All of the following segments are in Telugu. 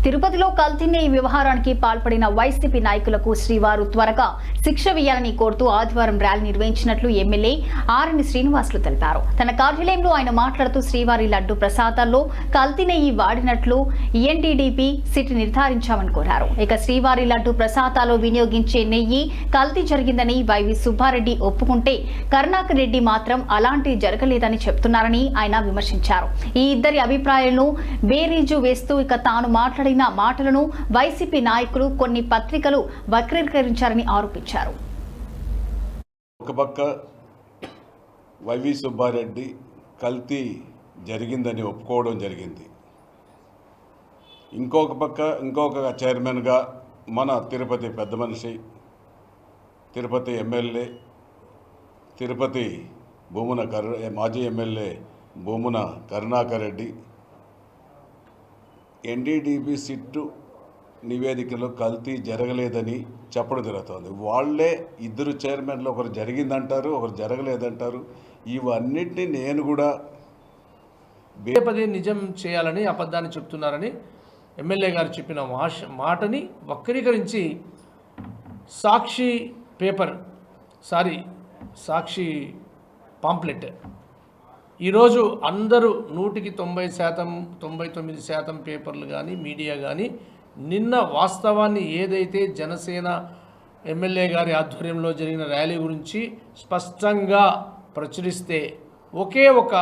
తిరుపతిలో కల్తీ వ్యవహారానికి పాల్పడిన వైసీపీ నాయకులకు శ్రీవారు త్వరగా శిక్ష వేయాలని కోరుతూ ఆదివారం ర్యాలీ నిర్వహించినట్లు ఎమ్మెల్యే ఆర్ఎన్ శ్రీనివాసులు తెలిపారు. తన కార్యాలయంలో ఆయన మాట్లాడుతూ శ్రీవారి లడ్డు ప్రసాదాల్లో కల్తీ నెయ్యి వాడినట్లు ఎన్టీడీపీ సిట్ నిర్ధారించామని కోరారు. ఇక శ్రీవారి లడ్డు ప్రసాదాల్లో వినియోగించే నెయ్యి కల్తీ జరిగిందని వైవి సుబ్బారెడ్డి ఒప్పుకుంటే కరుణాకర్ రెడ్డి మాత్రం అలాంటి జరగలేదని చెప్తున్నారని ఆయన విమర్శించారు. ఈ ఇద్దరి అభిప్రాయాలను బేరీజు వేస్తూ ఇక తాను మాట్లాడిన మాటలను వైసీపీ నాయకులు కొన్ని పత్రికలు వక్రీకరించారని ఆరోపించారు. ఒక పక్క వైవి సుబ్బారెడ్డి కల్తీ జరిగిందని ఒప్పుకోవడం జరిగింది. ఇంకొక చైర్మన్గా మన తిరుపతి పెద్ద మనిషి, తిరుపతి ఎమ్మెల్యే, తిరుపతి మాజీ MLA Bhumana Karunakar Reddy NDDB SIT నివేదికలో కల్తీ జరగలేదని చెప్పడం జరుగుతుంది. వాళ్ళే ఇద్దరు చైర్మన్లు, ఒకరు జరిగిందంటారు, ఒకరు జరగలేదంటారు. ఇవన్నిటినీ నేను కూడా పదే నిజం చేయాలని అబద్ధాన్ని చెప్తున్నారని ఎమ్మెల్యే గారు చెప్పిన మాటని వక్రీకరించి సాక్షి పాంప్లెట్ ఈరోజు అందరూ 100% 99% పేపర్లు కానీ మీడియా కానీ నిన్న వాస్తవాన్ని ఏదైతే జనసేన ఎమ్మెల్యే గారి ఆధ్వర్యంలో జరిగిన ర్యాలీ గురించి స్పష్టంగా ప్రచురిస్తే ఒకే ఒక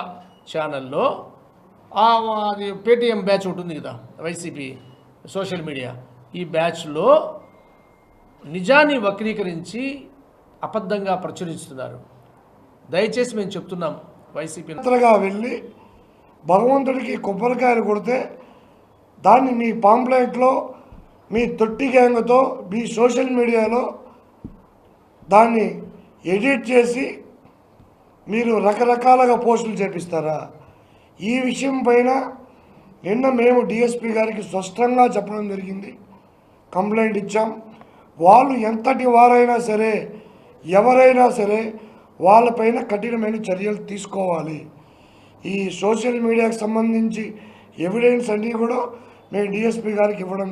ఛానల్లో అది పేటీఎం బ్యాచ్ ఉంటుంది కదా, వైసీపీ సోషల్ మీడియా, ఈ బ్యాచ్లో నిజాన్ని వక్రీకరించి అబద్ధంగా ప్రచురిస్తున్నారు. దయచేసి మేము చెప్తున్నాం, వైసీపీ వెళ్ళి భగవంతుడికి కొబ్బరికాయలు కొడితే దాన్ని మీ పాంప్లెట్లో మీ తొట్టి గ్యాంగ్తో మీ సోషల్ మీడియాలో దాన్ని ఎడిట్ చేసి మీరు రకరకాలుగా పోస్టులు చేపిస్తారా? ఈ విషయం పైన నిన్న మేము డిఎస్పీ గారికి స్పష్టంగా చెప్పడం జరిగింది, కంప్లైంట్ ఇచ్చాం. వాళ్ళు ఎంతటి వారైనా సరే, ఎవరైనా సరే వాళ్ళపైన కఠినమైన చర్యలు తీసుకోవాలి. ఈ సోషల్ మీడియాకు సంబంధించి ఎవిడెన్స్ అన్నీ కూడా మేము డిఎస్పీ గారికి ఇవ్వడం